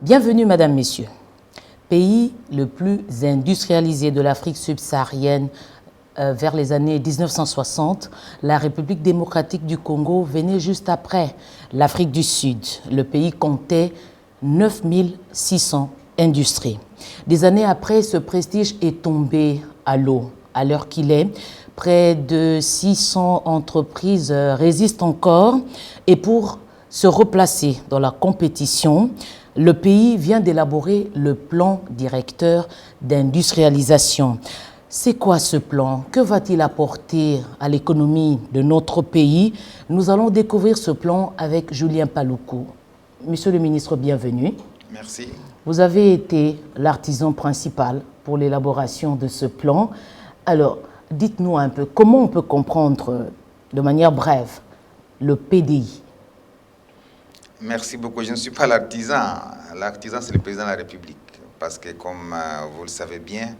Bienvenue, Madame, Messieurs. Pays le plus industrialisé de l'Afrique subsaharienne vers les années 1960, la République démocratique du Congo venait juste après l'Afrique du Sud. Le pays comptait 9600 industries. Des années après, ce prestige est tombé à l'eau. À l'heure qu'il est, près de 600 entreprises résistent encore et pour se replacer dans la compétition, le pays vient d'élaborer le plan directeur d'industrialisation. C'est quoi ce plan? Que va-t-il apporter à l'économie de notre pays? Nous allons découvrir ce plan avec Julien Paluku. Monsieur le ministre, bienvenue. Merci. Vous avez été l'artisan principal pour l'élaboration de ce plan. Alors, dites-nous un peu, comment on peut comprendre de manière brève le PDI? Merci beaucoup. Je ne suis pas l'artisan. L'artisan, c'est le président de la République. Parce que, comme vous le savez bien,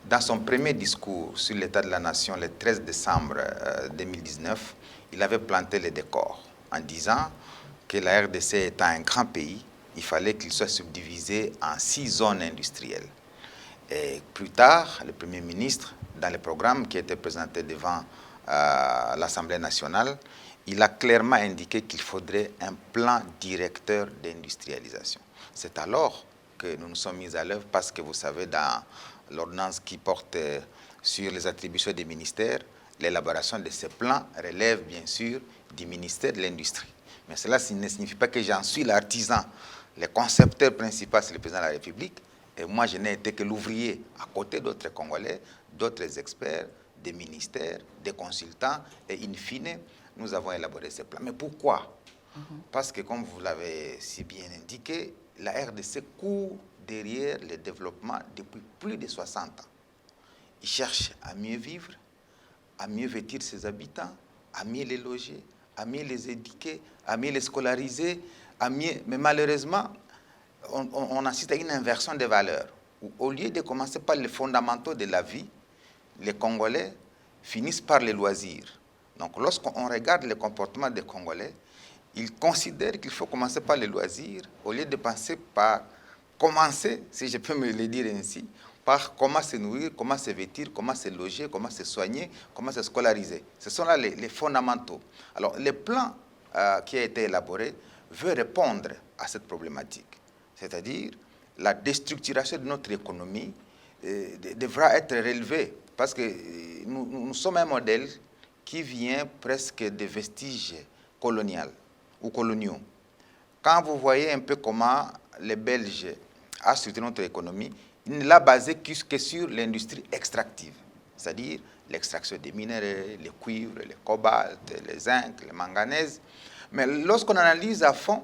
dans son premier discours sur l'état de la nation, le 13 décembre 2019, il avait planté les décors en disant que la RDC étant un grand pays, il fallait qu'il soit subdivisé en 6 zones industrielles. Et plus tard, le Premier ministre, dans le programme qui a été présenté devant l'Assemblée nationale, il a clairement indiqué qu'il faudrait un plan directeur d'industrialisation. C'est alors que nous nous sommes mis à l'œuvre parce que vous savez, dans l'ordonnance qui porte sur les attributions des ministères, l'élaboration de ces plans relève bien sûr du ministère de l'Industrie. Mais cela ne signifie pas que j'en suis l'artisan. Le concepteur principal, c'est le président de la République. Et moi, je n'ai été que l'ouvrier à côté d'autres Congolais, d'autres experts, des ministères, des consultants. Et in fine, nous avons élaboré ces plans. Mais pourquoi? Parce que, comme vous l'avez si bien indiqué, la RDC court derrière le développement depuis plus de 60 ans. Il cherche à mieux vivre, à mieux vêtir ses habitants, à mieux les loger, à mieux les éduquer, à mieux les scolariser, à mieux... Mais malheureusement, on assiste à une inversion des valeurs. Où, au lieu de commencer par les fondamentaux de la vie, les Congolais finissent par les loisirs. Donc, lorsqu'on regarde le comportement des Congolais, ils considèrent qu'il faut commencer par les loisirs, au lieu de penser par commencer, si je peux me le dire ainsi, par comment se nourrir, comment se vêtir, comment se loger, comment se soigner, comment se scolariser. Ce sont là les fondamentaux. Alors, le plan qui a été élaboré veut répondre à cette problématique. C'est-à-dire, la déstructuration de notre économie devra être relevée parce que nous sommes un modèle qui vient presque des vestiges coloniaux ou coloniaux. Quand vous voyez un peu comment les Belges ont structuré notre économie, ils ne l'ont basé que sur l'industrie extractive, c'est-à-dire l'extraction des minéraux, les cuivres, les cobalt, les zinc, les manganèses. Mais lorsqu'on analyse à fond,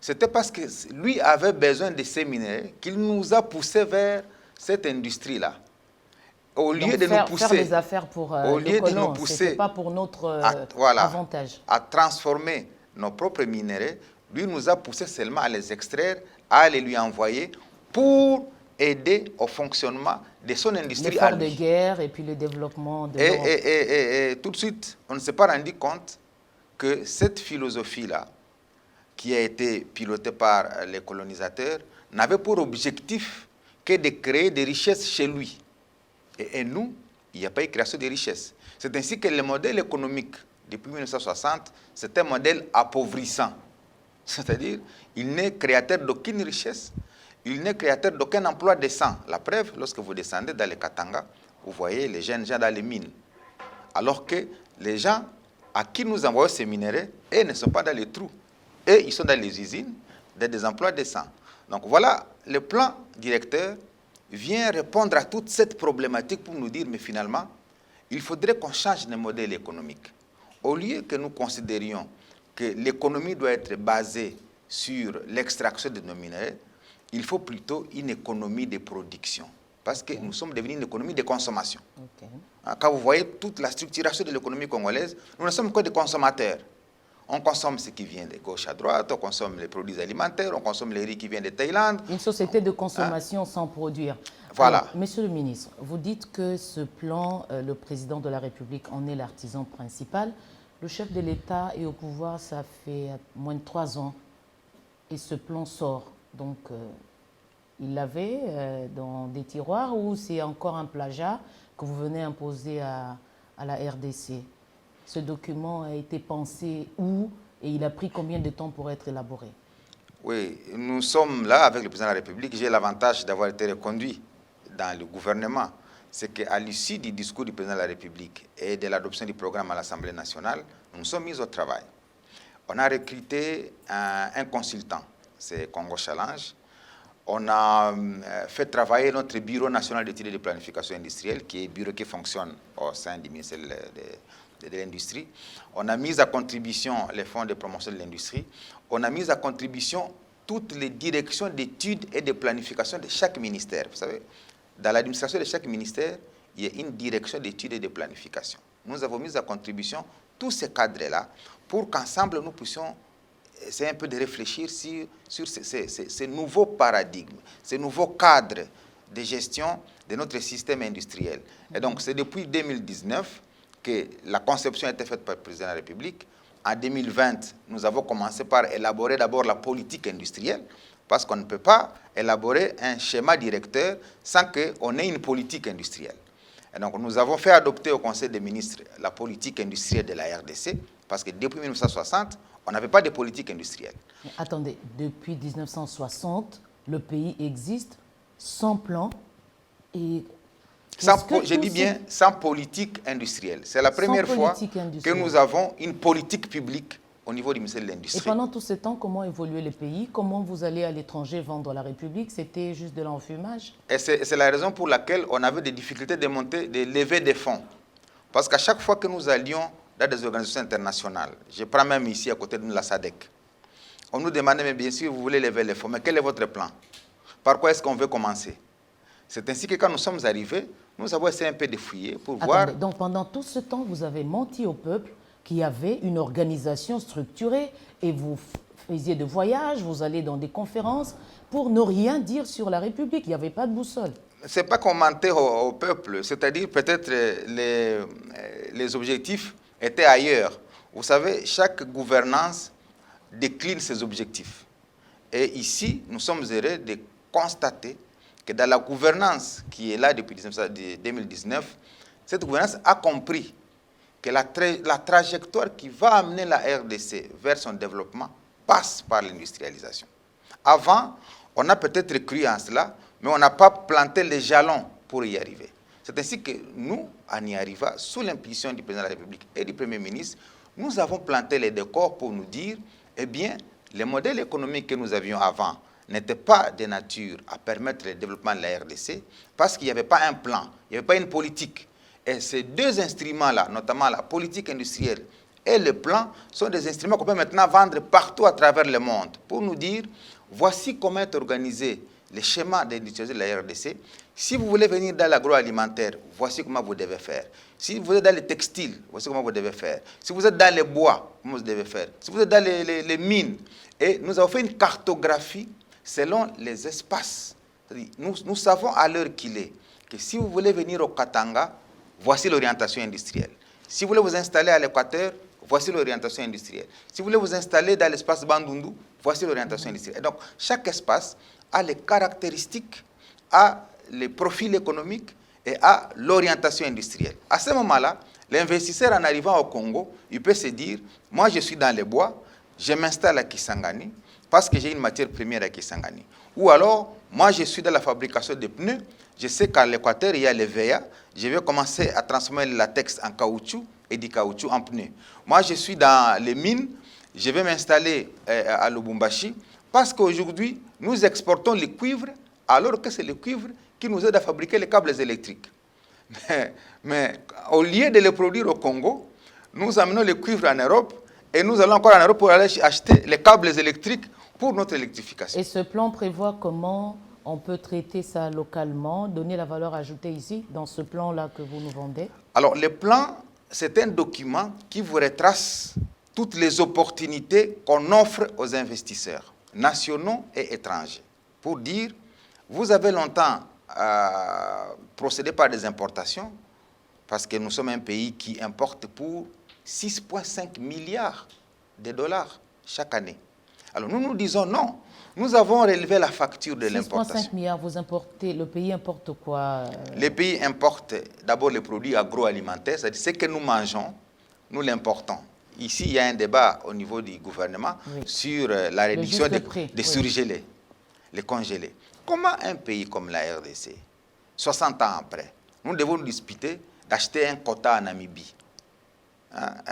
c'était parce que lui avait besoin de ces minéraux qu'il nous a poussés vers cette industrie-là. Au lieu de nous pousser, faire les affaires pour le colon, c'était pas pour notre avantage. À transformer nos propres minéraux, lui nous a poussé seulement à les extraire, à les lui envoyer pour aider au fonctionnement de son industrie. L'effort de guerre et puis le développement de l'Europe. Et tout de suite, on ne s'est pas rendu compte que cette philosophie-là, qui a été pilotée par les colonisateurs, n'avait pour objectif que de créer des richesses chez lui. Et nous, il n'y a pas eu création de richesses. C'est ainsi que le modèle économique, depuis 1960, c'est un modèle appauvrissant. C'est-à-dire, il n'est créateur d'aucune richesse, il n'est créateur d'aucun emploi décent. La preuve, lorsque vous descendez dans les Katanga, vous voyez les jeunes gens dans les mines. Alors que les gens à qui nous envoyons ces minéraux, eux ne sont pas dans les trous. Eux, ils sont dans les usines, dans des emplois décents. Donc voilà, le plan directeur vient répondre à toute cette problématique pour nous dire, mais finalement, il faudrait qu'on change de modèle économique. Au lieu que nous considérions que l'économie doit être basée sur l'extraction de nos minéraux, il faut plutôt une économie de production. Parce que nous sommes devenus une économie de consommation. Quand vous voyez toute la structuration de l'économie congolaise, nous ne sommes que des consommateurs. On consomme ce qui vient de gauche à droite, on consomme les produits alimentaires, on consomme les riz qui viennent de Thaïlande. Une société de consommation sans produire. Voilà. Alors, Monsieur le ministre, vous dites que ce plan, le président de la République en est l'artisan principal. Le chef de l'État est au pouvoir, ça fait moins de 3 ans. Et ce plan sort Donc, il l'avait dans des tiroirs ou c'est encore un plagiat que vous venez imposer à la RDC? Ce document a été pensé où et il a pris combien de temps pour être élaboré? Oui, nous sommes là avec le président de la République. J'ai l'avantage d'avoir été reconduit dans le gouvernement. C'est qu'à l'issue du discours du président de la République et de l'adoption du programme à l'Assemblée nationale, nous nous sommes mis au travail. On a recruté un consultant, c'est Congo Challenge. On a fait travailler notre Bureau national d'études et de planification industrielle, qui est un bureau qui fonctionne au sein du ministère de l'Industrie. On a mis à contribution les fonds de promotion de l'industrie. On a mis à contribution toutes les directions d'études et de planification de chaque ministère. Vous savez, dans l'administration de chaque ministère, il y a une direction d'études et de planification. Nous avons mis à contribution tous ces cadres-là pour qu'ensemble nous puissions essayer un peu de réfléchir sur ces nouveaux paradigmes, ces nouveaux cadres de gestion de notre système industriel. Et donc, c'est depuis 2019 que la conception a été faite par le président de la République. En 2020, nous avons commencé par élaborer d'abord la politique industrielle, parce qu'on ne peut pas élaborer un schéma directeur sans qu'on ait une politique industrielle. Et donc, nous avons fait adopter au Conseil des ministres la politique industrielle de la RDC, parce que depuis 1960, on n'avait pas de politique industrielle. Mais attendez, depuis 1960, le pays existe sans plan et... Je dis bien sans politique industrielle. C'est la première fois que nous avons une politique publique au niveau du ministère de l'Industrie. Et pendant tout ce temps, comment évoluait le pays? Comment vous allez à l'étranger vendre la République? C'était juste de l'enfumage? Et c'est la raison pour laquelle on avait des difficultés de lever des fonds. Parce qu'à chaque fois que nous allions dans des organisations internationales, je prends même ici à côté de nous la SADC, on nous demandait, mais bien sûr, vous voulez lever les fonds, mais quel est votre plan? Par quoi est-ce qu'on veut commencer? C'est ainsi que quand nous sommes arrivés, nous avons essayé un peu de fouiller pour voir... Donc pendant tout ce temps, vous avez menti au peuple qu'il y avait une organisation structurée et vous faisiez de voyages, vous allez dans des conférences pour ne rien dire sur la République. Il n'y avait pas de boussole. Ce n'est pas qu'on mentait au peuple, c'est-à-dire peut-être les objectifs étaient ailleurs. Vous savez, chaque gouvernance décline ses objectifs. Et ici, nous sommes heureux de constater que dans la gouvernance qui est là depuis 2019, cette gouvernance a compris que la trajectoire qui va amener la RDC vers son développement passe par l'industrialisation. Avant, on a peut-être cru en cela, mais on n'a pas planté les jalons pour y arriver. C'est ainsi que nous, en y arrivant, sous l'impulsion du président de la République et du Premier ministre, nous avons planté les décors pour nous dire, eh bien, les modèles économiques que nous avions avant n'étaient pas de nature à permettre le développement de la RDC parce qu'il n'y avait pas un plan, il n'y avait pas une politique. Et ces deux instruments-là, notamment la politique industrielle et le plan, sont des instruments qu'on peut maintenant vendre partout à travers le monde pour nous dire, voici comment est organisé le schéma d'industrialisation de la RDC. Si vous voulez venir dans l'agroalimentaire, voici comment vous devez faire. Si vous êtes dans les textiles, voici comment vous devez faire. Si vous êtes dans les bois, comment vous devez faire. Si vous êtes dans les mines. Et nous avons fait une cartographie selon les espaces. Nous savons à l'heure qu'il est que si vous voulez venir au Katanga, voici l'orientation industrielle. Si vous voulez vous installer à l'Équateur, voici l'orientation industrielle. Si vous voulez vous installer dans l'espace Bandundu, voici l'orientation industrielle. Et donc, chaque espace a les caractéristiques, a les profils économiques et a l'orientation industrielle. À ce moment-là, l'investisseur en arrivant au Congo, il peut se dire, moi je suis dans les bois, je m'installe à Kisangani parce que j'ai une matière première à Kisangani. Ou alors, moi je suis dans la fabrication de pneus, je sais qu'à l'Équateur, il y a les VA, je vais commencer à transformer le latex en caoutchouc et du caoutchouc en pneus. Moi je suis dans les mines, je vais m'installer à Lubumbashi parce qu'aujourd'hui, nous exportons le cuivre alors que c'est le cuivre qui nous aide à fabriquer les câbles électriques. Mais au lieu de les produire au Congo, nous amenons le cuivre en Europe et nous allons encore en Europe pour aller acheter les câbles électriques pour notre électrification. Et ce plan prévoit comment on peut traiter ça localement, donner la valeur ajoutée ici, dans ce plan-là que vous nous vendez? Alors, le plan, c'est un document qui vous retrace toutes les opportunités qu'on offre aux investisseurs, nationaux et étrangers, pour dire, vous avez longtemps procédé par des importations, parce que nous sommes un pays qui importe pour 6,5 milliards de dollars chaque année. Alors nous nous disons non, Nous avons relevé la facture de 6,5 l'importation. milliards, vous importez, le pays importe quoi Les pays importent d'abord les produits agroalimentaires, c'est-à-dire ce que nous mangeons, nous l'importons. Ici, il y a un débat au niveau du gouvernement sur la réduction des surgelés, les congelés. Comment un pays comme la RDC, 60 ans après, nous devons nous disputer d'acheter un quota en Namibie?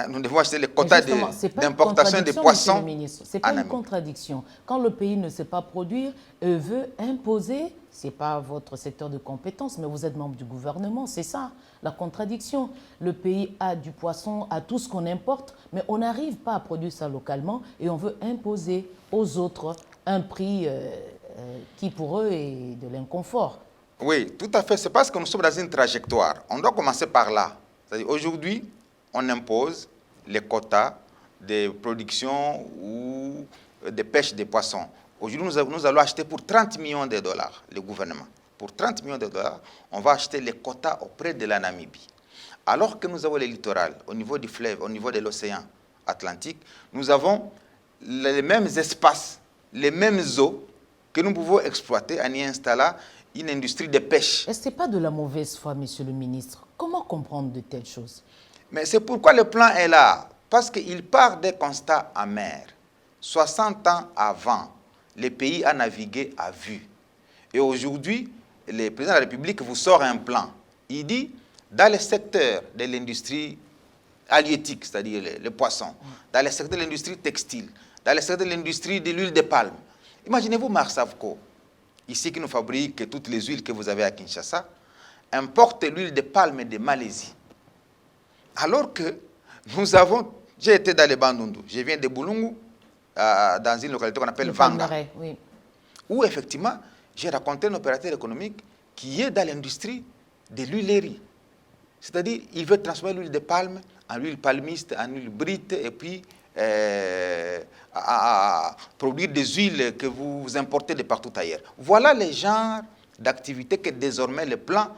Nous devons acheter les quotas d'importation des poissons. Ce n'est pas une contradiction. Quand le pays ne sait pas produire et veut imposer, ce n'est pas votre secteur de compétence, mais vous êtes membre du gouvernement, c'est ça la contradiction. Le pays a du poisson, a tout ce qu'on importe, mais on n'arrive pas à produire ça localement et on veut imposer aux autres un prix qui pour eux est de l'inconfort. Oui, tout à fait. C'est parce que nous sommes dans une trajectoire. On doit commencer par là. C'est-à-dire aujourd'hui, on impose les quotas de production ou de pêche des poissons. Aujourd'hui, nous allons acheter pour 30 millions de dollars, le gouvernement. Pour 30 millions de dollars, on va acheter les quotas auprès de la Namibie. Alors que nous avons les littorales, au niveau du fleuve, au niveau de l'océan Atlantique, nous avons les mêmes espaces, les mêmes eaux que nous pouvons exploiter en y installant une industrie de pêche. Est-ce que ce n'est pas de la mauvaise foi, monsieur le ministre? Comment comprendre de telles choses? Mais c'est pourquoi le plan est là, parce qu'il part des constats amers. 60 ans avant, le pays a navigué à vue. Et aujourd'hui, le président de la République vous sort un plan. Il dit, dans le secteur de l'industrie halieutique, c'est-à-dire les poissons, dans le secteur de l'industrie textile, dans le secteur de l'industrie de l'huile de palme. Imaginez-vous Marsavco, ici qui nous fabrique toutes les huiles que vous avez à Kinshasa, importe l'huile de palme de Malaisie. Alors que nous avons, j'ai été dans les Bandundu, je viens de Boulungu, dans une localité qu'on appelle Vanga, oui. Où effectivement, j'ai rencontré un opérateur économique qui est dans l'industrie de l'huilerie. C'est-à-dire, il veut transformer l'huile de palme en huile palmiste, en huile brite, et puis à produire des huiles que vous importez de partout ailleurs. Voilà les genres d'activités que désormais le plan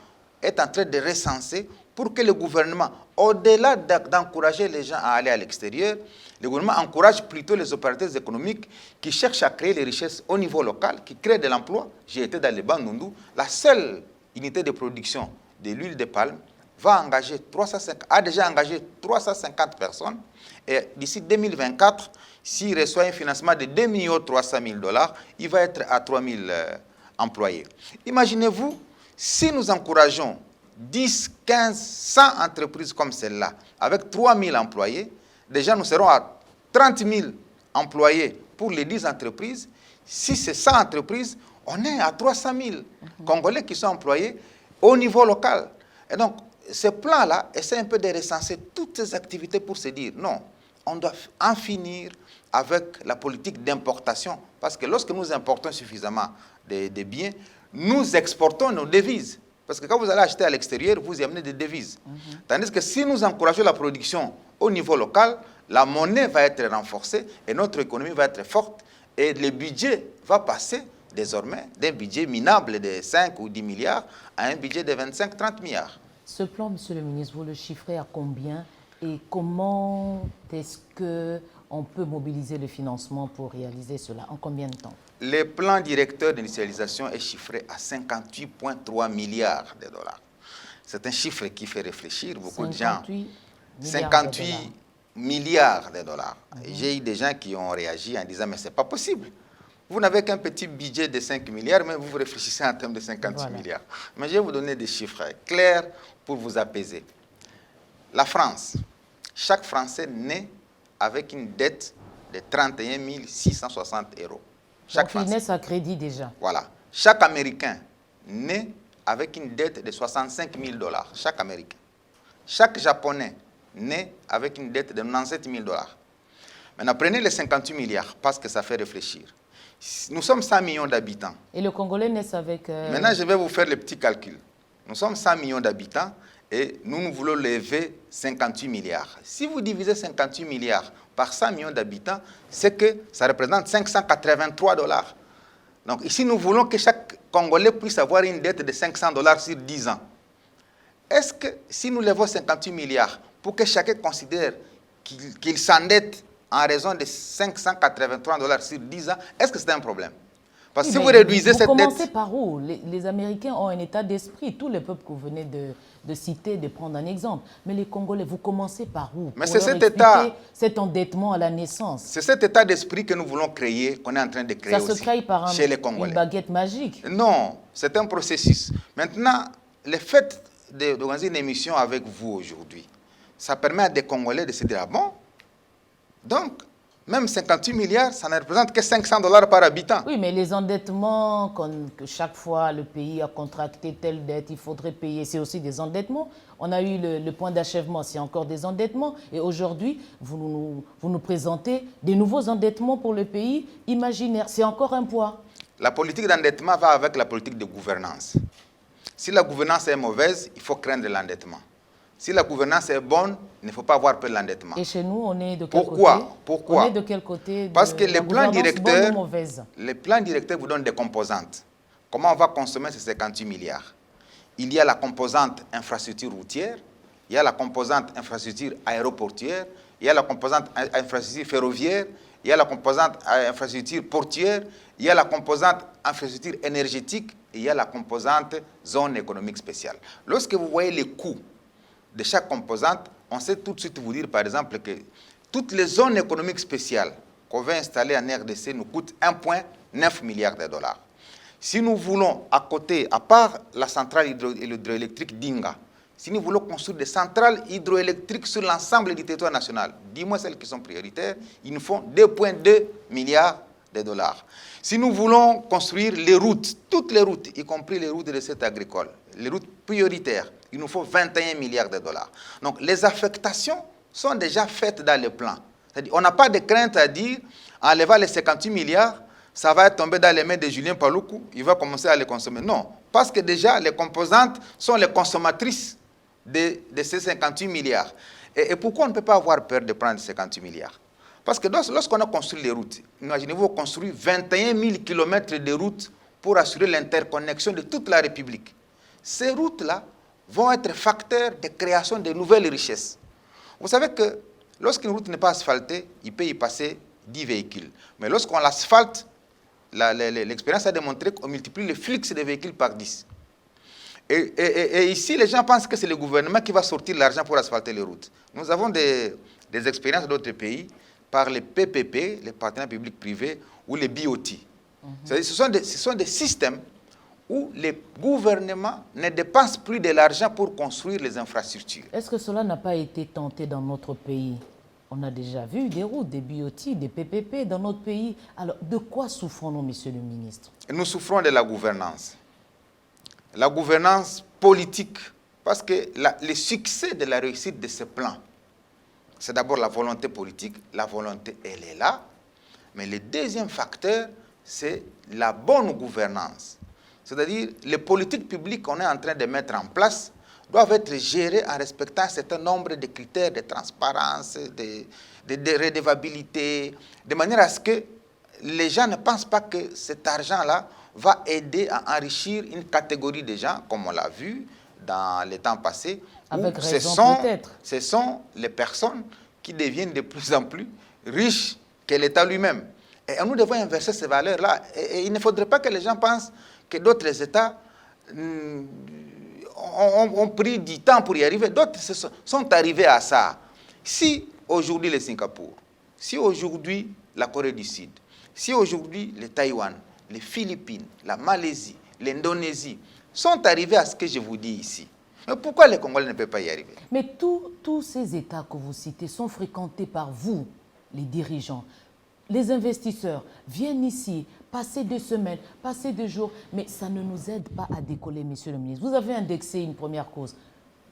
est en train de recenser pour que le gouvernement, au-delà d'encourager les gens à aller à l'extérieur, le gouvernement encourage plutôt les opérateurs économiques qui cherchent à créer les richesses au niveau local, qui créent de l'emploi. J'ai été dans les Bandundu, la seule unité de production de l'huile de palme a déjà engagé 350 personnes. Et d'ici 2024, s'il reçoit un financement de 2 300 000 $, il va être à 3 000 employés. Imaginez-vous, si nous encourageons 10, 15, 100 entreprises comme celle-là, avec 3 000 employés, déjà nous serons à 30 000 employés pour les 10 entreprises. Si c'est 100 entreprises, on est à 300 000 Congolais qui sont employés au niveau local. Et donc, ce plan-là essaie un peu de recenser toutes ces activités pour se dire, non, on doit en finir avec la politique d'importation. Parce que lorsque nous importons suffisamment de biens, nous exportons nos devises. Parce que quand vous allez acheter à l'extérieur, vous y amenez des devises. Tandis que si nous encourageons la production au niveau local, la monnaie va être renforcée et notre économie va être forte. Et le budget va passer désormais d'un budget minable de 5 ou 10 milliards à un budget de 25-30 milliards. Ce plan, monsieur le ministre, vous le chiffrez à combien et comment est-ce qu'on peut mobiliser le financement pour réaliser cela? En combien de temps? Le plan directeur d'initialisation est chiffré à 58,3 milliards de dollars. C'est un chiffre qui fait réfléchir beaucoup de gens. 58 milliards de dollars. J'ai eu des gens qui ont réagi en disant, mais ce n'est pas possible. Vous n'avez qu'un petit budget de 5 milliards, mais vous réfléchissez en termes de 58 milliards. Mais je vais vous donner des chiffres clairs pour vous apaiser. La France, chaque Français naît avec une dette de 31 660 €. Chaque Français. Ils naissent à crédit déjà. Voilà. Chaque Américain naît avec une dette de 65 000 $. Chaque Américain. Chaque Japonais naît avec une dette de 97 000 $. Maintenant, prenez les 58 milliards parce que ça fait réfléchir. Nous sommes 100 millions d'habitants. Et le Congolais naissent avec... Maintenant, je vais vous faire le petit calcul. Nous sommes 100 millions d'habitants et nous voulons lever 58 milliards. Si vous divisez 58 milliards par 100 millions d'habitants, c'est que ça représente 583 $. Donc ici, nous voulons que chaque Congolais puisse avoir une dette de 500 $ sur 10 ans. Est-ce que si nous levons 58 milliards pour que chacun considère qu'il s'endette en raison de 583 $ sur 10 ans, est-ce que c'est un problème? Parce que Oui, si vous réduisez vous cette commencez dette... par où? Les Américains ont un état d'esprit. Tous les peuples que vous venez de citer, de prendre un exemple. Mais les Congolais, vous commencez par où? Mais Pour c'est leur cet expliquer état... cet endettement à la naissance. C'est cet état d'esprit que nous voulons créer, qu'on est en train de créer Ça se aussi crée par chez les une Congolais. baguette magique. Non, c'est un processus. Maintenant, le fait d'organiser une émission avec vous aujourd'hui, ça permet à des Congolais de se dire, ah bon, donc, même 58 milliards, ça ne représente que 500 $ par habitant. Oui, mais les endettements, que chaque fois le pays a contracté telle dette, il faudrait payer, c'est aussi des endettements. On a eu le point d'achèvement, c'est encore des endettements. Et aujourd'hui, vous nous présentez des nouveaux endettements pour le pays imaginaire. C'est encore un poids. La politique d'endettement va avec la politique de gouvernance. Si la gouvernance est mauvaise, il faut craindre l'endettement. Si la gouvernance est bonne, il ne faut pas avoir peur de l'endettement. Et chez nous, on est de quel côté? Pourquoi? On est de quel côté? Parce que les plans directeurs vous donnent des composantes. Comment on va consommer ces 58 milliards? Il y a la composante infrastructure routière, il y a la composante infrastructure aéroportuaire, il y a la composante infrastructure ferroviaire, il y a la composante infrastructure portuaire, il y a la composante infrastructure énergétique et il y a la composante zone économique spéciale. Lorsque vous voyez les coûts de chaque composante, on sait tout de suite vous dire, par exemple, que toutes les zones économiques spéciales qu'on va installer en RDC nous coûtent 1,9 milliard de $. Si nous voulons, à côté, à part la centrale hydroélectrique d'Inga, si nous voulons construire des centrales hydroélectriques sur l'ensemble du territoire national, dis-moi celles qui sont prioritaires, ils nous font 2,2 milliards de $. Si nous voulons construire les routes, toutes les routes, y compris les routes de recette agricole, les routes prioritaires, il nous faut 21 milliards de $. Donc les affectations sont déjà faites dans le plan. C'est-à-dire, on n'a pas de crainte à dire, en enlevant les 58 milliards, ça va tomber dans les mains de Julien Paluku, il va commencer à les consommer. Non, parce que déjà, les composantes sont les consommatrices de ces 58 milliards. Et pourquoi on ne peut pas avoir peur de prendre 58 milliards? Parce que lorsqu'on a construit les routes, imaginez-vous construire 21 000 km de routes pour assurer l'interconnexion de toute la République. Ces routes-là vont être facteurs de création de nouvelles richesses. Vous savez que lorsqu'une route n'est pas asphaltée, il peut y passer 10 véhicules. Mais lorsqu'on l'asphalte, l'expérience a démontré qu'on multiplie le flux des véhicules par 10. Et ici, les gens pensent que c'est le gouvernement qui va sortir l'argent pour asphalter les routes. Nous avons des expériences d'autres pays par les PPP, les partenaires publics-privés, ou les BOT. C'est-à-dire, ce sont des systèmes où les gouvernements ne dépensent plus de l'argent pour construire les infrastructures. Est-ce que cela n'a pas été tenté dans notre pays? On a déjà vu des routes, des BOT, des PPP dans notre pays. Alors, de quoi souffrons-nous, monsieur le ministre? Nous souffrons de la gouvernance. La gouvernance politique, parce que le succès de la réussite de ce plan, c'est d'abord la volonté politique. La volonté, elle est là. Mais le deuxième facteur, c'est la bonne gouvernance. C'est-à-dire, les politiques publiques qu'on est en train de mettre en place doivent être gérées en respectant un certain nombre de critères de transparence, de redevabilité, de manière à ce que les gens ne pensent pas que cet argent-là va aider à enrichir une catégorie de gens, comme on l'a vu dans les temps passés, avec où raison peut-être. Ce sont les personnes qui deviennent de plus en plus riches que l'État lui-même. Et nous devons inverser ces valeurs-là. Et il ne faudrait pas que les gens pensent que d'autres États ont pris du temps pour y arriver. D'autres sont arrivés à ça. Si aujourd'hui le Singapour, si aujourd'hui la Corée du Sud, si aujourd'hui le Taïwan, les Philippines, la Malaisie, l'Indonésie sont arrivés à ce que je vous dis ici, mais pourquoi les Congolais ne peuvent pas y arriver? Mais tous ces États que vous citez sont fréquentés par vous, les dirigeants. Les investisseurs viennent ici, passer 2 semaines, passer 2 jours, mais ça ne nous aide pas à décoller, monsieur le ministre. Vous avez indexé une première cause,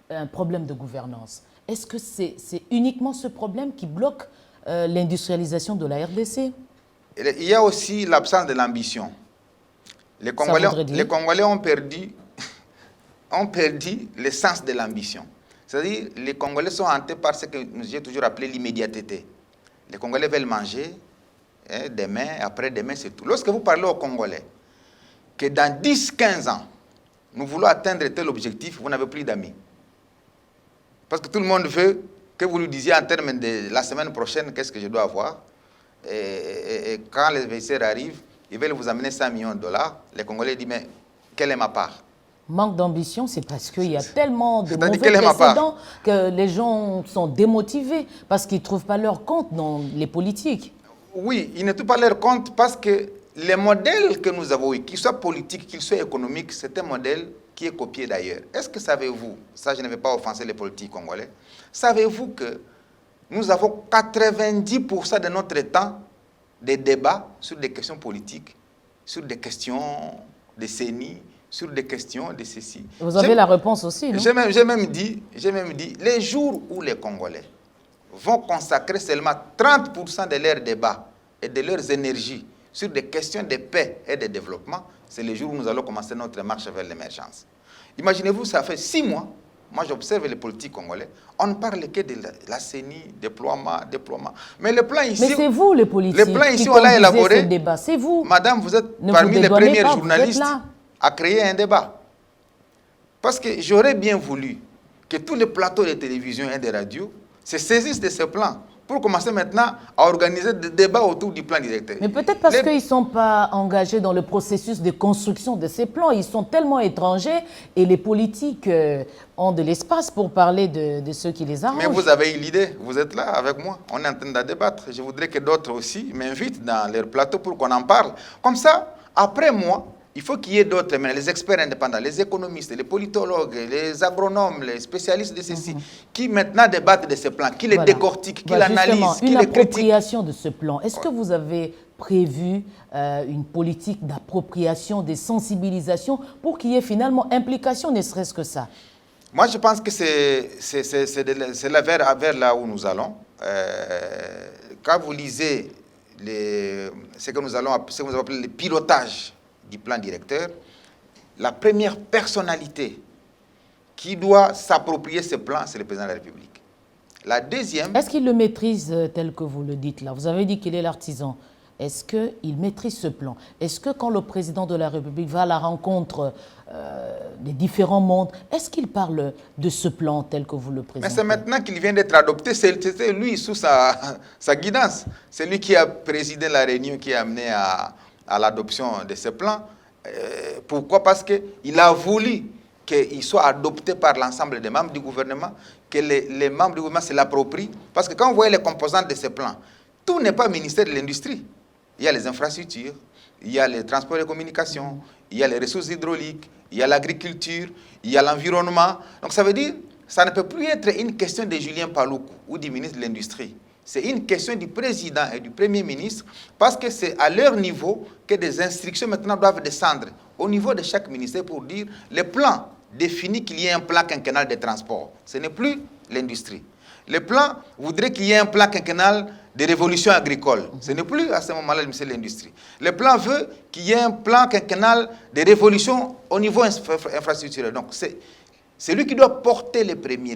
un problème de gouvernance. Est-ce que c'est uniquement ce problème qui bloque l'industrialisation de la RDC? Il y a aussi l'absence de l'ambition. Les Congolais ont perdu le sens de l'ambition. C'est-à-dire, les Congolais sont hantés par ce que j'ai toujours appelé l'immédiateté. Les Congolais veulent manger, demain, après-demain, c'est tout. Lorsque vous parlez aux Congolais que dans 10-15 ans, nous voulons atteindre tel objectif, vous n'avez plus d'amis. Parce que tout le monde veut que vous lui disiez en termes de la semaine prochaine, qu'est-ce que je dois avoir. Et quand les investisseurs arrivent, ils veulent vous amener 100 millions de dollars. Les Congolais disent, mais quelle est ma part? Manque d'ambition, c'est parce qu'il y a tellement de C'est-à-dire, mauvais quelle est ma part? précédents que les gens sont démotivés parce qu'ils ne trouvent pas leur compte dans les politiques. Oui, ils ne trouvent pas leur compte parce que les modèles que nous avons eu, qu'ils soient politiques, qu'ils soient économiques, c'est un modèle qui est copié d'ailleurs. Est-ce que savez-vous, ça je ne vais pas offenser les politiques congolais, savez-vous que nous avons 90% de notre temps des débats sur des questions politiques, sur des questions de CENI, sur des questions de ceci. Vous avez la réponse aussi, non? J'ai même dit, les jours où les Congolais vont consacrer seulement 30% de leurs débats et de leurs énergies sur des questions de paix et de développement, c'est les jours où nous allons commencer notre marche vers l'émergence. Imaginez-vous, ça fait 6 mois, moi j'observe les politiques congolais, on ne parle que de la CENI, déploiement. Mais le plan ici... Mais c'est vous les politiques le plan ici, qui on l'a élaboré. ce débat, c'est vous. Madame, vous êtes Ne parmi vous les dédouanez premiers pas, journalistes vous êtes là. à créer un débat. Parce que j'aurais bien voulu que tous les plateaux de télévision et de radio se saisissent de ce plan pour commencer maintenant à organiser des débats autour du plan directeur. Mais peut-être parce qu'ils ne sont pas engagés dans le processus de construction de ces plans. Ils sont tellement étrangers et les politiques ont de l'espace pour parler de ceux qui les arrangent. Mais vous avez eu l'idée, vous êtes là avec moi, on est en train de débattre. Je voudrais que d'autres aussi m'invitent dans leur plateau pour qu'on en parle. Comme ça, après moi, il faut qu'il y ait d'autres, les experts indépendants, les économistes, les politologues, les agronomes, les spécialistes de ceci, qui maintenant débattent de ce plan, qui les décortiquent, qui l'analysent, qui les critiquent. Une appropriation de ce plan. Est-ce que vous avez prévu une politique d'appropriation, de sensibilisation pour qu'il y ait finalement implication, ne serait-ce que ça? Moi, je pense que c'est vers là où nous allons. Quand vous lisez ce que nous allons appeler le pilotage du plan directeur, la première personnalité qui doit s'approprier ce plan, c'est le président de la République. La deuxième... Est-ce qu'il le maîtrise tel que vous le dites là? Vous avez dit qu'il est l'artisan. Est-ce qu'il maîtrise ce plan? Est-ce que quand le président de la République va à la rencontre des différents mondes, est-ce qu'il parle de ce plan tel que vous le présentez? Mais c'est maintenant qu'il vient d'être adopté, c'est lui sous sa guidance. C'est lui qui a présidé la réunion qui a amené à l'adoption de ce plan. Pourquoi? Parce qu'il a voulu qu'il soit adopté par l'ensemble des membres du gouvernement, que les membres du gouvernement se l'approprient. Parce que quand vous voyez les composantes de ce plan, tout n'est pas ministère de l'Industrie. Il y a les infrastructures, il y a les transports et communications, il y a les ressources hydrauliques, il y a l'agriculture, il y a l'environnement. Donc ça veut dire, ça ne peut plus être une question de Julien Paluku ou du ministre de l'Industrie. C'est une question du président et du premier ministre parce que c'est à leur niveau que des instructions maintenant doivent descendre au niveau de chaque ministère pour dire le plan définit qu'il y ait un plan quinquennal de transport. Ce n'est plus l'industrie. Le plan voudrait qu'il y ait un plan quinquennal de révolution agricole. Ce n'est plus à ce moment-là le ministère de l'Industrie. Le plan veut qu'il y ait un plan quinquennal de révolution au niveau infrastructurel. Donc c'est lui qui doit porter le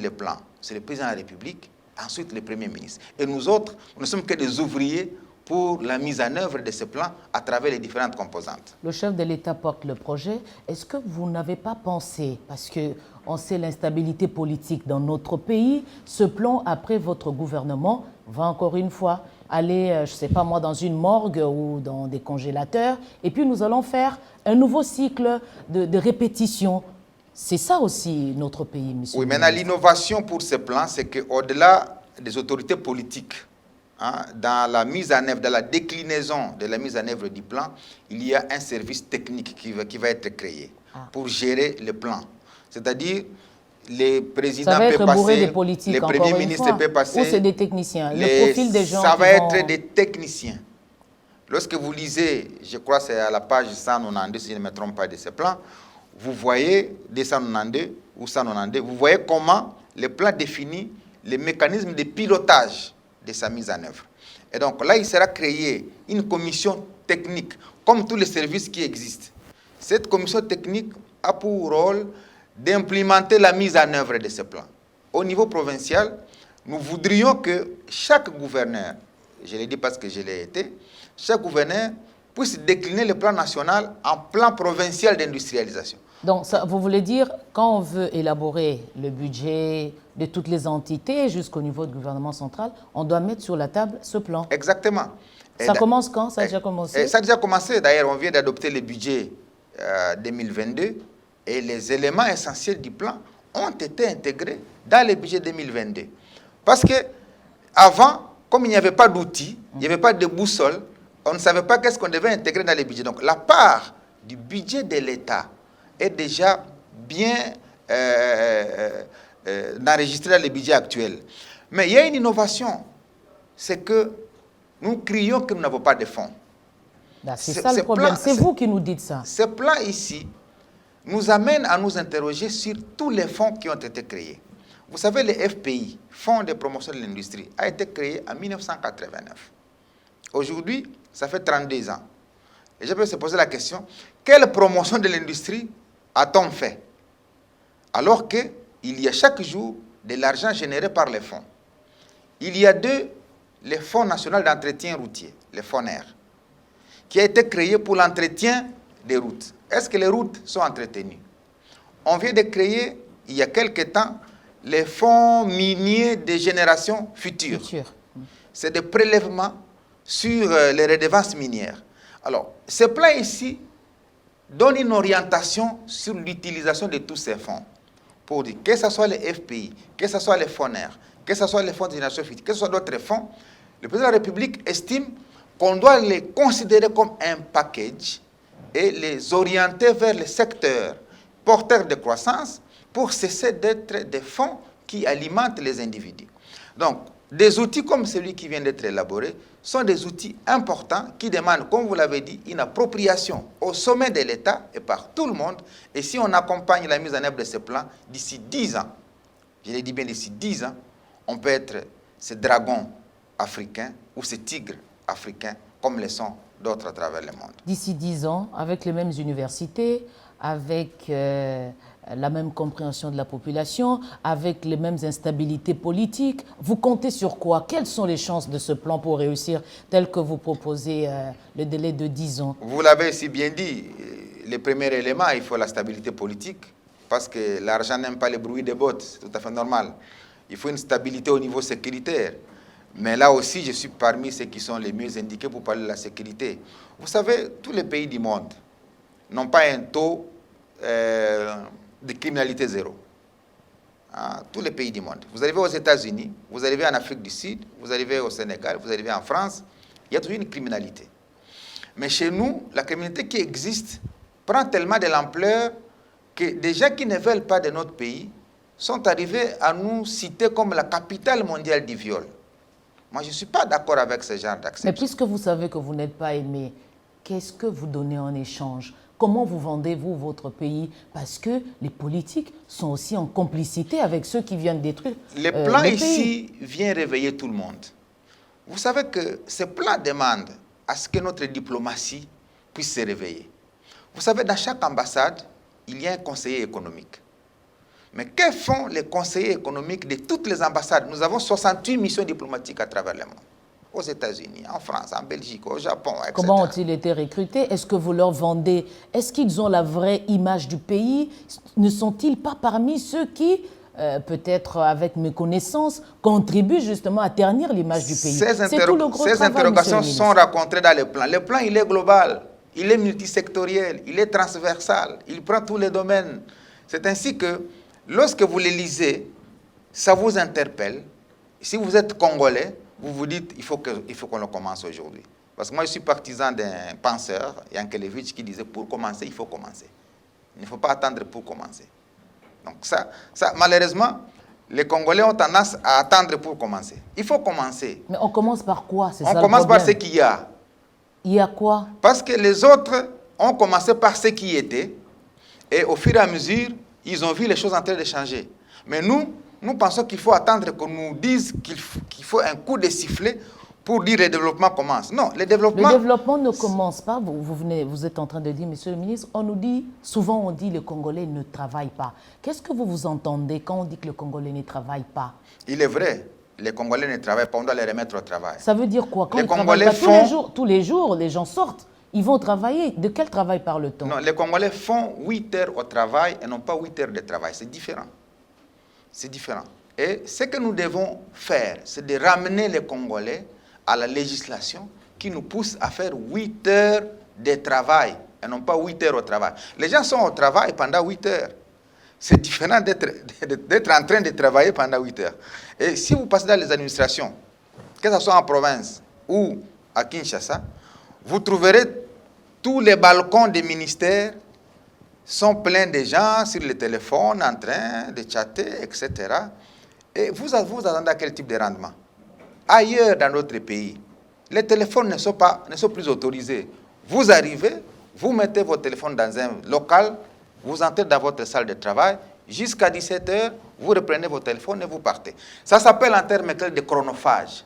plan. C'est le président de la République. Ensuite, le Premier ministre. Et nous autres, nous ne sommes que des ouvriers pour la mise en œuvre de ce plan à travers les différentes composantes. Le chef de l'État porte le projet. Est-ce que vous n'avez pas pensé, parce qu'on sait l'instabilité politique dans notre pays, ce plan, après votre gouvernement, va encore une fois aller, je ne sais pas moi, dans une morgue ou dans des congélateurs, et puis nous allons faire un nouveau cycle de répétition. C'est ça aussi notre pays, monsieur. Oui, maintenant l'innovation pour ce plan, c'est qu'au-delà des autorités politiques, dans la mise en œuvre, dans la déclinaison de la mise en œuvre du plan, il y a un service technique qui va être créé pour gérer le plan. C'est-à-dire, les présidents peuvent passer, des politiques, les premiers ministres peuvent passer. Ou c'est des techniciens, le profil des gens. Ça va être des techniciens. Lorsque vous lisez, je crois que c'est à la page 192, si je ne me trompe pas de ce plan, vous voyez, 292 ou 192, vous voyez comment le plan définit les mécanismes de pilotage de sa mise en œuvre. Et donc là, il sera créé une commission technique, comme tous les services qui existent. Cette commission technique a pour rôle d'implémenter la mise en œuvre de ce plan. Au niveau provincial, nous voudrions que chaque gouverneur, je l'ai dit parce que je l'ai été, chaque gouverneur puisse décliner le plan national en plan provincial d'industrialisation. Donc, ça, vous voulez dire, quand on veut élaborer le budget de toutes les entités jusqu'au niveau du gouvernement central, on doit mettre sur la table ce plan. Exactement. Ça commence quand? Ça a déjà commencé? Ça a déjà commencé. D'ailleurs, on vient d'adopter le budget 2022 et les éléments essentiels du plan ont été intégrés dans le budget 2022. Parce que avant, comme il n'y avait pas d'outils, il n'y avait pas de boussole, on ne savait pas qu'est-ce qu'on devait intégrer dans le budget. Donc la part du budget de l'État est déjà bien enregistrée dans le budget actuel. Mais il y a une innovation, c'est que nous crions que nous n'avons pas de fonds. C'est ça le problème, c'est vous qui nous dites ça. Ce plan ici nous amène à nous interroger sur tous les fonds qui ont été créés. Vous savez, le FPI, Fonds de promotion de l'industrie, a été créé en 1989. Aujourd'hui, ça fait 32 ans. Et je peux se poser la question, quelle promotion de l'industrie a-t-on fait? Alors qu'il y a chaque jour de l'argent généré par les fonds. Il y a les Fonds national d'entretien routier, les FONER, qui a été créé pour l'entretien des routes. Est-ce que les routes sont entretenues? On vient de créer, il y a quelque temps, les fonds miniers de génération future. C'est des prélèvements sur les redevances minières. Alors, ce plan ici donne une orientation sur l'utilisation de tous ces fonds. Pour dire que ce soit les FPI, que ce soit les FONER, que ce soit les fonds de génération future, que ce soit d'autres fonds, le président de la République estime qu'on doit les considérer comme un package et les orienter vers les secteurs porteurs de croissance pour cesser d'être des fonds qui alimentent les individus. Donc, des outils comme celui qui vient d'être élaboré sont des outils importants qui demandent, comme vous l'avez dit, une appropriation au sommet de l'État et par tout le monde. Et si on accompagne la mise en œuvre de ce plan, d'ici 10 ans, je l'ai dit bien d'ici 10 ans, on peut être ces dragons africains ou ces tigres africains comme le sont d'autres à travers le monde. D'ici 10 ans, avec les mêmes universités, avec la même compréhension de la population, avec les mêmes instabilités politiques, vous comptez sur quoi? Quelles sont les chances de ce plan pour réussir tel que vous proposez le délai de 10 ans? Vous l'avez si bien dit, le premier élément, il faut la stabilité politique, parce que l'argent n'aime pas les bruits des bottes, c'est tout à fait normal. Il faut une stabilité au niveau sécuritaire. Mais là aussi, je suis parmi ceux qui sont les mieux indiqués pour parler de la sécurité. Vous savez, tous les pays du monde n'ont pas un taux de criminalité zéro. Tous les pays du monde. Vous arrivez aux États-Unis, vous arrivez en Afrique du Sud, vous arrivez au Sénégal, vous arrivez en France, il y a toujours une criminalité. Mais chez nous, la criminalité qui existe prend tellement de l'ampleur que des gens qui ne veulent pas de notre pays sont arrivés à nous citer comme la capitale mondiale du viol. Moi, je ne suis pas d'accord avec ce genre d'acceptation. Mais puisque vous savez que vous n'êtes pas aimé, qu'est-ce que vous donnez en échange? Comment vous vendez-vous votre pays? Parce que les politiques sont aussi en complicité avec ceux qui viennent détruire le plan ici vient réveiller tout le monde. Vous savez que ce plan demande à ce que notre diplomatie puisse se réveiller. Vous savez, dans chaque ambassade, il y a un conseiller économique. Mais que font les conseillers économiques de toutes les ambassades? Nous avons 68 missions diplomatiques à travers le monde. Aux États-Unis, en France, en Belgique, au Japon, etc. Comment ont-ils été recrutés? Est-ce que vous leur vendez? Est-ce qu'ils ont la vraie image du pays? Ne sont-ils pas parmi ceux qui, peut-être avec mes connaissances, contribuent justement à ternir l'image du pays? Ces interrogations sont rencontrées dans le plan. Le plan, il est global, il est multisectoriel, il est transversal, il prend tous les domaines. C'est ainsi que, lorsque vous les lisez, ça vous interpelle. Si vous êtes Congolais, vous vous dites il faut qu'on le commence aujourd'hui. Parce que moi, je suis partisan d'un penseur, Yankelevitch, qui disait pour commencer, il faut commencer. Il ne faut pas attendre pour commencer. Donc ça, malheureusement, les Congolais ont tendance à attendre pour commencer. Il faut commencer. Mais on commence par quoi? On commence par ce qu'il y a. Il y a quoi? Parce que les autres ont commencé par ce qui était. Et au fur et à mesure, ils ont vu les choses en train de changer. Mais nous pensons qu'il faut attendre qu'on nous dise qu'il faut un coup de sifflet pour dire le développement commence. Non, le développement ne commence pas. Vous êtes en train de dire, monsieur le ministre, souvent on dit que les Congolais ne travaillent pas. Qu'est-ce que vous entendez quand on dit que les Congolais ne travaillent pas? Il est vrai, les Congolais ne travaillent pas, on doit les remettre au travail. Ça veut dire quoi? Quand les Congolais tous les jours, les gens sortent. Ils vont travailler. De quel travail parle-t-on? Non, les Congolais font 8 heures au travail et non pas 8 heures de travail. C'est différent. C'est différent. Et ce que nous devons faire, c'est de ramener les Congolais à la législation qui nous pousse à faire 8 heures de travail, et non pas 8 heures au travail. Les gens sont au travail pendant 8 heures. C'est différent d'être en train de travailler pendant 8 heures. Et si vous passez dans les administrations, que ce soit en province ou à Kinshasa, vous trouverez tous les balcons des ministères sont pleins de gens sur le téléphone en train de chatter, etc. Et vous attendez à quel type de rendement? Ailleurs dans notre pays, les téléphones ne sont plus autorisés. Vous arrivez, vous mettez votre téléphone dans un local, vous entrez dans votre salle de travail, jusqu'à 17 h, vous reprenez votre téléphone et vous partez. Ça s'appelle en termes de chronophage,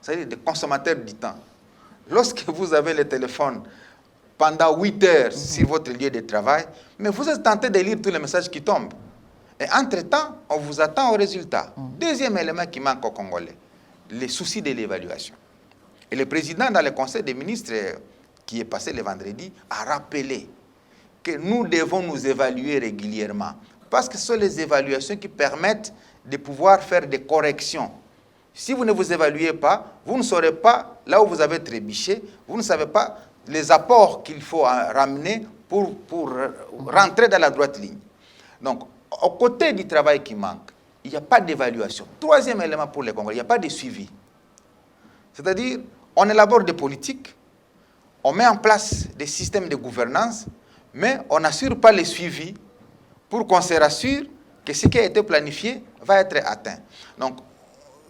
c'est-à-dire de consommateur du temps. Lorsque vous avez le téléphone pendant 8 heures sur votre lieu de travail, mais vous êtes tenté de lire tous les messages qui tombent. Et entre-temps, on vous attend au résultat. Deuxième élément qui manque aux Congolais, les soucis de l'évaluation. Et le président, dans le conseil des ministres qui est passé le vendredi, a rappelé que nous devons nous évaluer régulièrement. Parce que ce sont les évaluations qui permettent de pouvoir faire des corrections. Si vous ne vous évaluez pas, vous ne saurez pas là où vous avez trébuché, vous ne savez pas les apports qu'il faut ramener pour rentrer dans la droite ligne. Donc, au côté du travail qui manque, il n'y a pas d'évaluation. Troisième élément pour les Congolais, il n'y a pas de suivi. C'est-à-dire, on élabore des politiques, on met en place des systèmes de gouvernance, mais on n'assure pas le suivi pour qu'on se rassure que ce qui a été planifié va être atteint. Donc,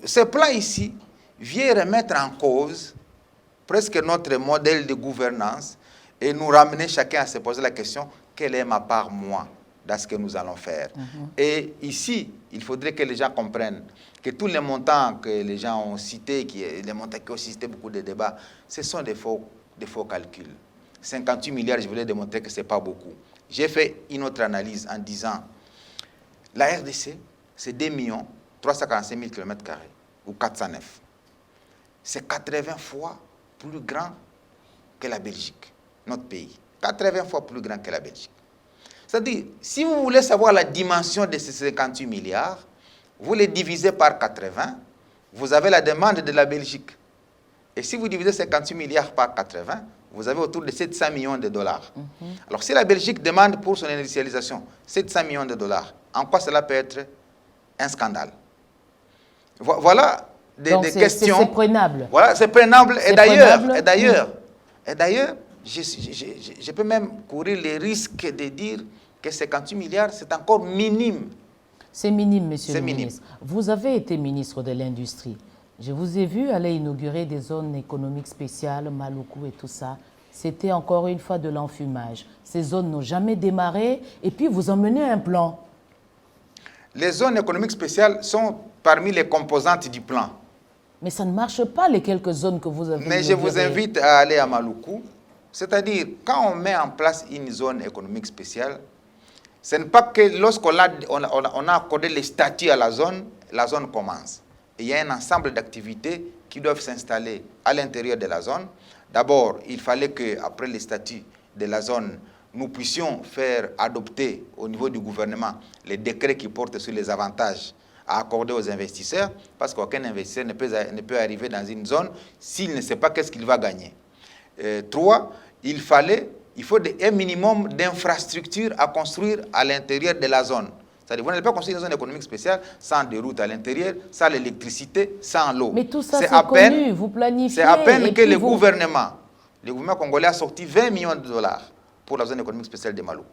ce plan ici vient remettre en cause presque notre modèle de gouvernance et nous ramener chacun à se poser la question, quelle est ma part, moi, dans ce que nous allons faire. Et ici, il faudrait que les gens comprennent que tous les montants que les gens ont cités, les montants qui ont suscité beaucoup de débats, ce sont des faux calculs. 58 milliards, je voulais démontrer que ce n'est pas beaucoup. J'ai fait une autre analyse en disant, la RDC, c'est 2 345 000 km², ou 409. C'est 80 fois plus grand que la Belgique, notre pays. 80 fois plus grand que la Belgique. C'est-à-dire, si vous voulez savoir la dimension de ces 58 milliards, vous les divisez par 80, vous avez la demande de la Belgique. Et si vous divisez 58 milliards par 80, vous avez autour de 700 millions de dollars. Alors, si la Belgique demande pour son industrialisation 700 millions de dollars, en quoi cela peut être un scandale? Voilà des questions. C'est prenable. Voilà, c'est prenable. Et d'ailleurs, je peux même courir le risque de dire que 58 milliards, c'est encore minime. C'est minime, monsieur le ministre. Vous avez été ministre de l'Industrie. Je vous ai vu aller inaugurer des zones économiques spéciales, Maluku et tout ça. C'était encore une fois de l'enfumage. Ces zones n'ont jamais démarré et puis vous emmenez un plan. Les zones économiques spéciales sont parmi les composantes du plan. Mais ça ne marche pas, les quelques zones que vous avez inaugurées. Mais je vous invite à aller à Maluku. C'est-à-dire, quand on met en place une zone économique spéciale, ce n'est pas que lorsqu'on a accordé les statuts à la zone commence. Et il y a un ensemble d'activités qui doivent s'installer à l'intérieur de la zone. D'abord, il fallait qu'après les statuts de la zone, nous puissions faire adopter au niveau du gouvernement les décrets qui portent sur les avantages à accorder aux investisseurs, parce qu'aucun investisseur ne peut arriver dans une zone s'il ne sait pas qu'est-ce qu'il va gagner. 3, il faut un minimum d'infrastructures à construire à l'intérieur de la zone. C'est-à-dire, vous n'allez pas construire une zone économique spéciale sans des routes à l'intérieur, sans l'électricité, sans l'eau. Mais tout ça, c'est connu, vous planifiez. C'est à peine que le gouvernement congolais a sorti 20 millions de dollars pour la zone économique spéciale de Maluku.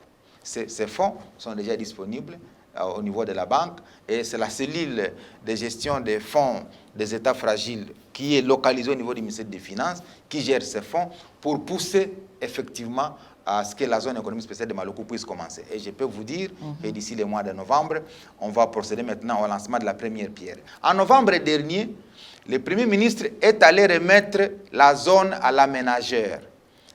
Ces fonds sont déjà disponibles au niveau de la banque et c'est la cellule de gestion des fonds des États fragiles qui est localisée au niveau du ministère des Finances qui gère ces fonds pour pousser effectivement à ce que la zone économique spéciale de Maluku puisse commencer. Et je peux vous dire que d'ici le mois de novembre, on va procéder maintenant au lancement de la première pierre. En novembre dernier, le Premier ministre est allé remettre la zone à l'aménageur.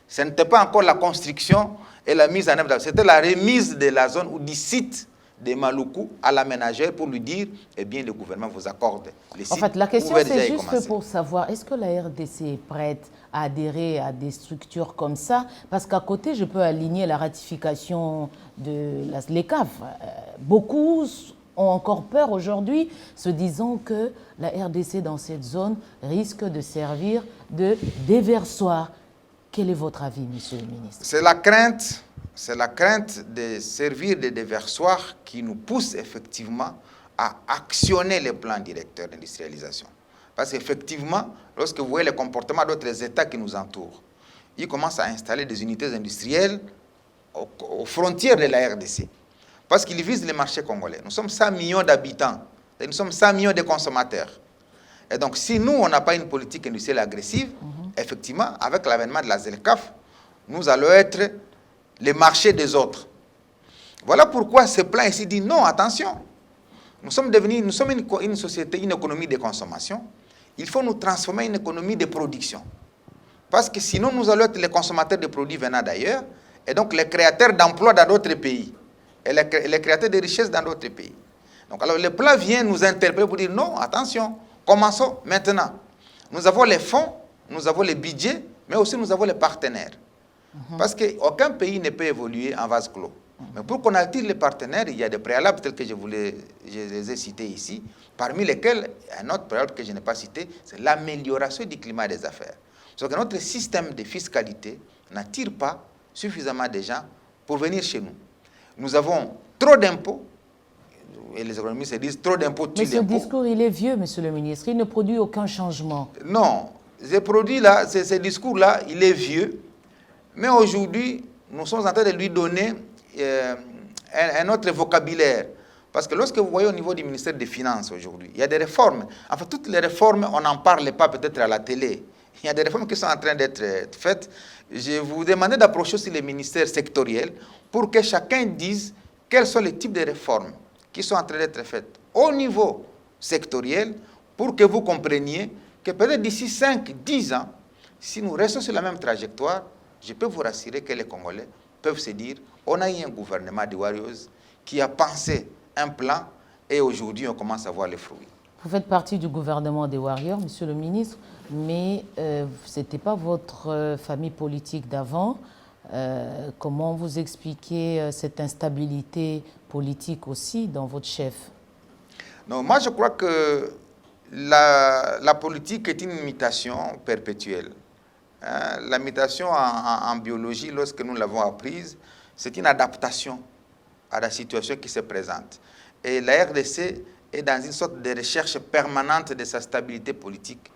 Ce n'était pas encore la construction et la mise en œuvre, c'était la remise de la zone ou du site de Maluku à l'aménageur pour lui dire, eh bien, le gouvernement vous accorde les sites. En fait, la question, c'est juste pour savoir, est-ce que la RDC est prête à adhérer à des structures comme ça? Parce qu'à côté, je peux aligner la ratification de l'ECAF. Beaucoup ont encore peur aujourd'hui, se disant que la RDC dans cette zone risque de servir de déversoir. Quel est votre avis, monsieur le ministre? C'est la crainte de servir de déversoir qui nous pousse effectivement à actionner les plans directeurs d'industrialisation. Parce qu'effectivement, lorsque vous voyez les comportements d'autres États qui nous entourent, ils commencent à installer des unités industrielles aux frontières de la RDC. Parce qu'ils visent les marchés congolais. Nous sommes 100 millions d'habitants, nous sommes 100 millions de consommateurs. Et donc, si nous, on n'a pas une politique industrielle agressive, effectivement, avec l'avènement de la ZLECAf, nous allons être les marchés des autres. Voilà pourquoi ce plan ici dit non, attention. Nous sommes une société, une économie de consommation. Il faut nous transformer en une économie de production. Parce que sinon, nous allons être les consommateurs de produits venant d'ailleurs, et donc les créateurs d'emplois dans d'autres pays, et les créateurs de richesses dans d'autres pays. Donc, alors, le plan vient nous interpeller pour dire non, attention, commençons maintenant. Nous avons les fonds, nous avons les budgets, mais aussi nous avons les partenaires. Parce qu'aucun pays ne peut évoluer en vase clos. Mais pour qu'on attire les partenaires, il y a des préalables tels que je les ai cités ici, parmi lesquels, un autre préalable que je n'ai pas cité, c'est l'amélioration du climat des affaires. Parce que notre système de fiscalité n'attire pas suffisamment de gens pour venir chez nous. Nous avons trop d'impôts, et les économistes se disent trop d'impôts tuent l'impôt. Mais ce discours, il est vieux, monsieur le ministre, il ne produit aucun changement. Non, ce discours-là, il est vieux, mais aujourd'hui, nous sommes en train de lui donner un autre vocabulaire. Parce que lorsque vous voyez au niveau du ministère des Finances aujourd'hui, il y a des réformes. Enfin, toutes les réformes, on n'en parle pas peut-être à la télé. Il y a des réformes qui sont en train d'être faites. Je vous demandais d'approcher aussi les ministères sectoriels pour que chacun dise quels sont les types de réformes qui sont en train d'être faites au niveau sectoriel pour que vous compreniez que peut-être d'ici 5-10 ans, si nous restons sur la même trajectoire, je peux vous rassurer que les Congolais peuvent se dire on a eu un gouvernement de Warriors qui a pensé un plan et aujourd'hui on commence à voir les fruits. Vous faites partie du gouvernement des Warriors, monsieur le ministre, mais ce n'était pas votre famille politique d'avant. Comment vous expliquez cette instabilité politique aussi dans votre chef? Non, moi je crois que la politique est une mutation perpétuelle. La mutation en biologie, lorsque nous l'avons apprise, c'est une adaptation à la situation qui se présente. Et la RDC est dans une sorte de recherche permanente de sa stabilité politique.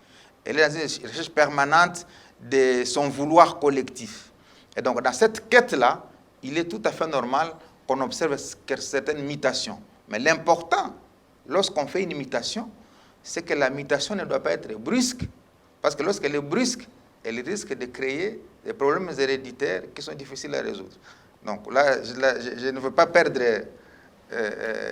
Elle est dans une recherche permanente de son vouloir collectif. Et donc, dans cette quête-là, il est tout à fait normal qu'on observe certaines mutations. Mais l'important, lorsqu'on fait une mutation, c'est que la mutation ne doit pas être brusque. Parce que lorsqu'elle est brusque, elle risque de créer des problèmes héréditaires qui sont difficiles à résoudre. Donc là, je ne veux pas perdre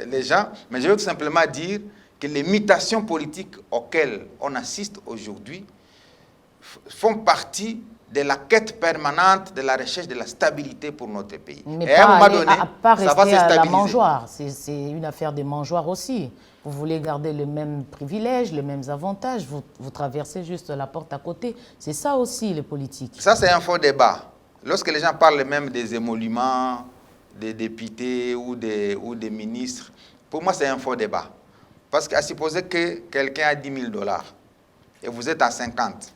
les gens, mais je veux tout simplement dire que les mutations politiques auxquelles on assiste aujourd'hui font partie de la quête permanente de la recherche de la stabilité pour notre pays. Mais et à un moment donné, pas ça va se rester à la stabiliser. mangeoire. C'est une affaire des mangeoires aussi. Vous voulez garder les mêmes privilèges, les mêmes avantages. Vous traversez juste la porte à côté. C'est ça aussi, les politiques. Ça, c'est un faux débat. Lorsque les gens parlent même des émoluments, des députés ou des ministres, pour moi, c'est un faux débat. Parce qu'à supposer que quelqu'un a 10 000 $ et vous êtes à 50,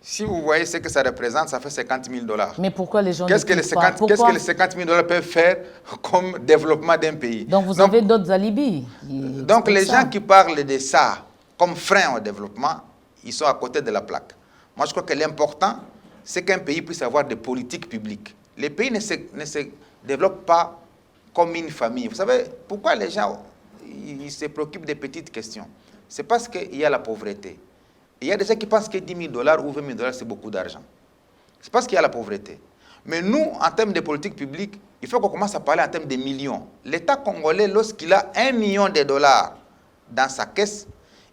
si vous voyez ce que ça représente, ça fait 50 000 $. Mais pourquoi les gens Qu'est-ce que les 50 000 $ peuvent faire comme développement d'un pays? Donc vous avez d'autres alibis. Donc les gens qui parlent de ça comme frein au développement, ils sont à côté de la plaque. Moi, je crois que l'important, c'est qu'un pays puisse avoir des politiques publiques. Les pays ne se développent pas comme une famille. Vous savez, pourquoi les gens ils se préoccupent des petites questions? C'est parce qu'il y a la pauvreté. Il y a des gens qui pensent que 10 000 $ ou 20 000 $, c'est beaucoup d'argent. C'est parce qu'il y a la pauvreté. Mais nous, en termes de politique publique, il faut qu'on commence à parler en termes de millions. L'État congolais, lorsqu'il a 1 million de dollars dans sa caisse,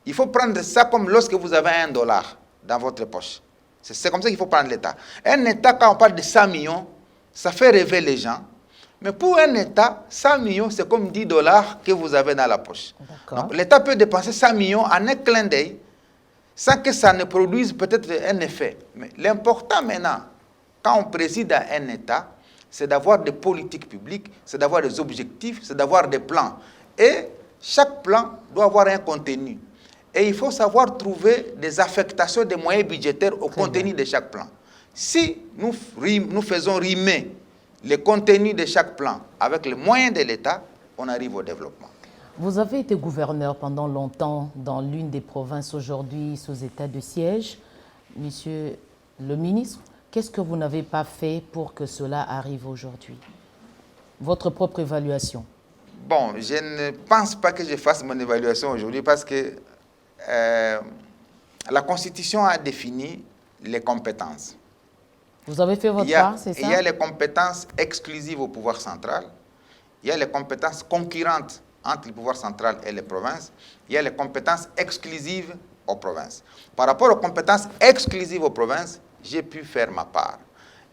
il faut prendre ça comme lorsque vous avez $1 dans votre poche. C'est comme ça qu'il faut prendre l'État. Un État, quand on parle de 100 millions, ça fait rêver les gens. Mais pour un État, 100 millions, c'est comme 10 $ que vous avez dans la poche. Donc l'État peut dépenser 100 millions en un clin d'œil, sans que ça ne produise peut-être un effet. Mais l'important maintenant, quand on préside à un État, c'est d'avoir des politiques publiques, c'est d'avoir des objectifs, c'est d'avoir des plans. Et chaque plan doit avoir un contenu. Et il faut savoir trouver des affectations des moyens budgétaires au contenu de chaque plan. Si nous faisons rimer le contenu de chaque plan avec les moyens de l'État, on arrive au développement. Vous avez été gouverneur pendant longtemps dans l'une des provinces aujourd'hui sous état de siège. Monsieur le ministre, qu'est-ce que vous n'avez pas fait pour que cela arrive aujourd'hui? Votre propre évaluation. Bon, je ne pense pas que je fasse mon évaluation aujourd'hui parce que la Constitution a défini les compétences. Vous avez fait votre part, c'est ça? Il y a les compétences exclusives au pouvoir central, il y a les compétences concurrentes entre le pouvoir central et les provinces, il y a les compétences exclusives aux provinces. Par rapport aux compétences exclusives aux provinces, j'ai pu faire ma part.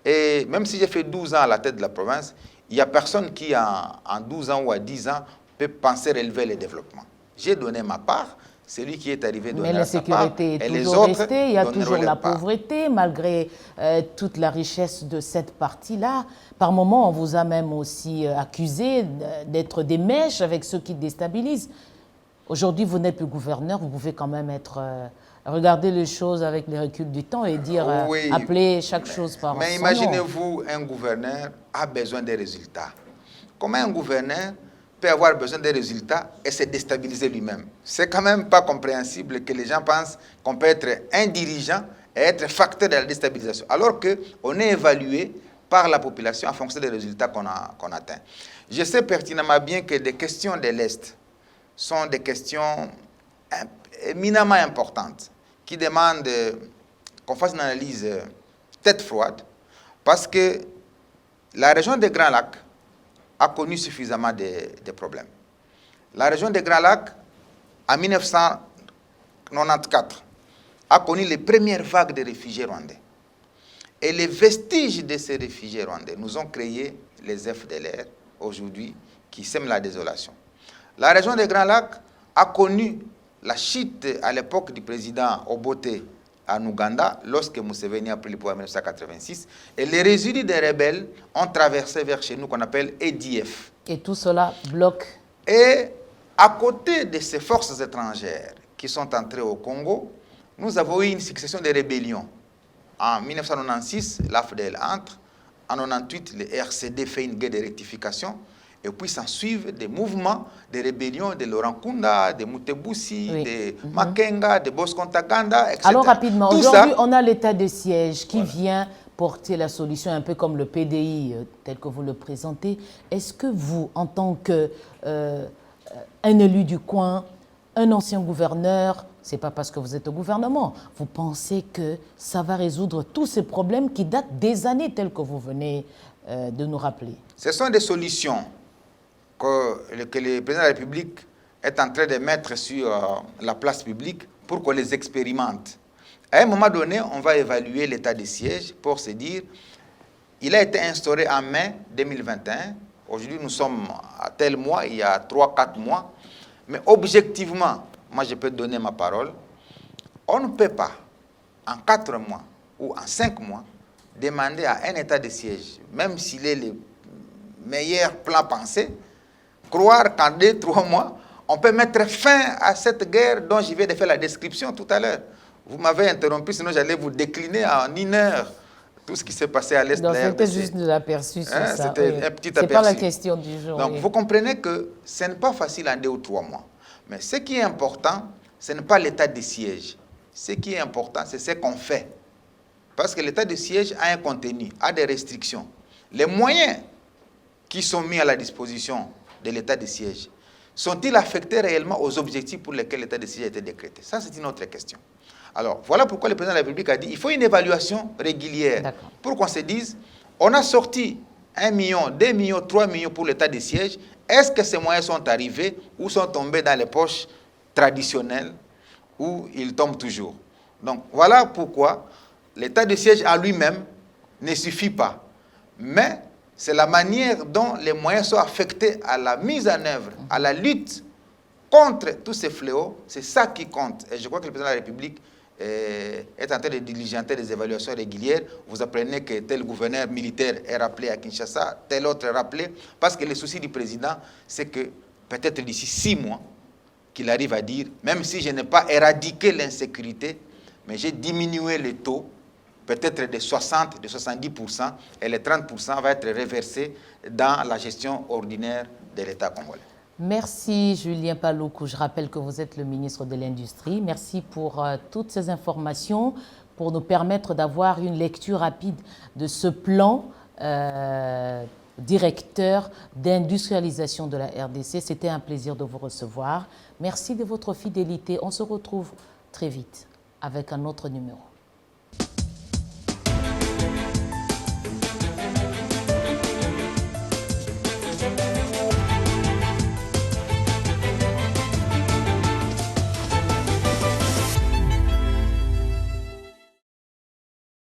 Et même si j'ai fait 12 ans à la tête de la province, il n'y a personne qui, en 12 ans ou à 10 ans, peut penser relever le développement. J'ai donné ma part. Celui qui est arrivé donnera sa part. Mais la sécurité est toujours restée, il y a toujours la pauvreté, malgré toute la richesse de cette partie-là. Par moments, on vous a même aussi accusé d'être des mèches avec ceux qui déstabilisent. Aujourd'hui, vous n'êtes plus gouverneur, vous pouvez quand même regarder les choses avec les reculs du temps et dire, oui, appeler chaque chose par son nom. Mais imaginez-vous, un gouverneur a besoin des résultats. Comment un gouverneur peut avoir besoin des résultats et se déstabiliser lui-même? C'est quand même pas compréhensible que les gens pensent qu'on peut être un dirigeant et être facteur de la déstabilisation, alors qu'on est évalué par la population en fonction des résultats qu'on atteint. Je sais pertinemment bien que des questions de l'Est sont des questions éminemment importantes qui demandent qu'on fasse une analyse tête froide parce que la région des Grands Lacs a connu suffisamment de problèmes. La région des Grands Lacs, en 1994, a connu les premières vagues de réfugiés rwandais. Et les vestiges de ces réfugiés rwandais nous ont créé les FDLR, aujourd'hui, qui sèment la désolation. La région des Grands Lacs a connu la chute à l'époque du président Obote en Ouganda, lorsque Museveni a pris le pouvoir en 1986, et les résidus des rebelles ont traversé vers chez nous, qu'on appelle EDF. Et tout cela bloque. Et à côté de ces forces étrangères qui sont entrées au Congo, nous avons eu une succession de rébellions. En 1996, l'AFDL entre. En 1998, le RCD fait une guerre de rectification. Et puis s'en suivent des mouvements, des rébellions de Laurent Kunda, de Mutebusi, de Makenga, de Boscontaganda, etc. Alors rapidement, aujourd'hui, on a l'état de siège qui vient porter la solution, un peu comme le PDI tel que vous le présentez. Est-ce que vous, en tant qu'un élu du coin, un ancien gouverneur, ce n'est pas parce que vous êtes au gouvernement, vous pensez que ça va résoudre tous ces problèmes qui datent des années telles que vous venez de nous rappeler? Ce sont des solutions que le président de la République est en train de mettre sur la place publique pour qu'on les expérimente. À un moment donné, on va évaluer l'état de siège pour se dire, il a été instauré en mai 2021, aujourd'hui nous sommes à tel mois, il y a 3-4 mois, mais objectivement, moi je peux donner ma parole, on ne peut pas, en 4 mois ou en 5 mois, demander à un état de siège, même s'il est le meilleur plan pensé, croire qu'en 2-3 mois, on peut mettre fin à cette guerre dont je viens de faire la description tout à l'heure. Vous m'avez interrompu, sinon j'allais vous décliner en 1 heure tout ce qui s'est passé à l'Est de la RDC. C'était juste de l'aperçu sur ça. C'était un petit aperçu. Ce n'est pas la question du jour. Donc, vous comprenez que ce n'est pas facile en 2 ou 3 mois. Mais ce qui est important, ce n'est pas l'état de siège. Ce qui est important, c'est ce qu'on fait. Parce que l'état de siège a un contenu, a des restrictions. Les moyens qui sont mis à la disposition de l'état de siège, sont-ils affectés réellement aux objectifs pour lesquels l'état de siège a été décrété? Ça, c'est une autre question. Alors, voilà pourquoi le président de la République a dit qu'il faut une évaluation régulière pour qu'on se dise, on a sorti 1 million, 2 millions, 3 millions pour l'état de siège. Est-ce que ces moyens sont arrivés ou sont tombés dans les poches traditionnelles ou ils tombent toujours? Donc, voilà pourquoi l'état de siège à lui-même ne suffit pas. Mais c'est la manière dont les moyens sont affectés à la mise en œuvre, à la lutte contre tous ces fléaux. C'est ça qui compte. Et je crois que le président de la République est en train de diligenter des évaluations régulières. Vous apprenez que tel gouverneur militaire est rappelé à Kinshasa, tel autre est rappelé, parce que le souci du président, c'est que peut-être d'ici 6 mois, qu'il arrive à dire, même si je n'ai pas éradiqué l'insécurité, mais j'ai diminué le taux, peut-être de 60, de 70%, et les 30% va être reversé dans la gestion ordinaire de l'État congolais. Merci Julien Paluku. Je rappelle que vous êtes le ministre de l'Industrie. Merci pour toutes ces informations, pour nous permettre d'avoir une lecture rapide de ce plan directeur d'industrialisation de la RDC. C'était un plaisir de vous recevoir. Merci de votre fidélité. On se retrouve très vite avec un autre numéro.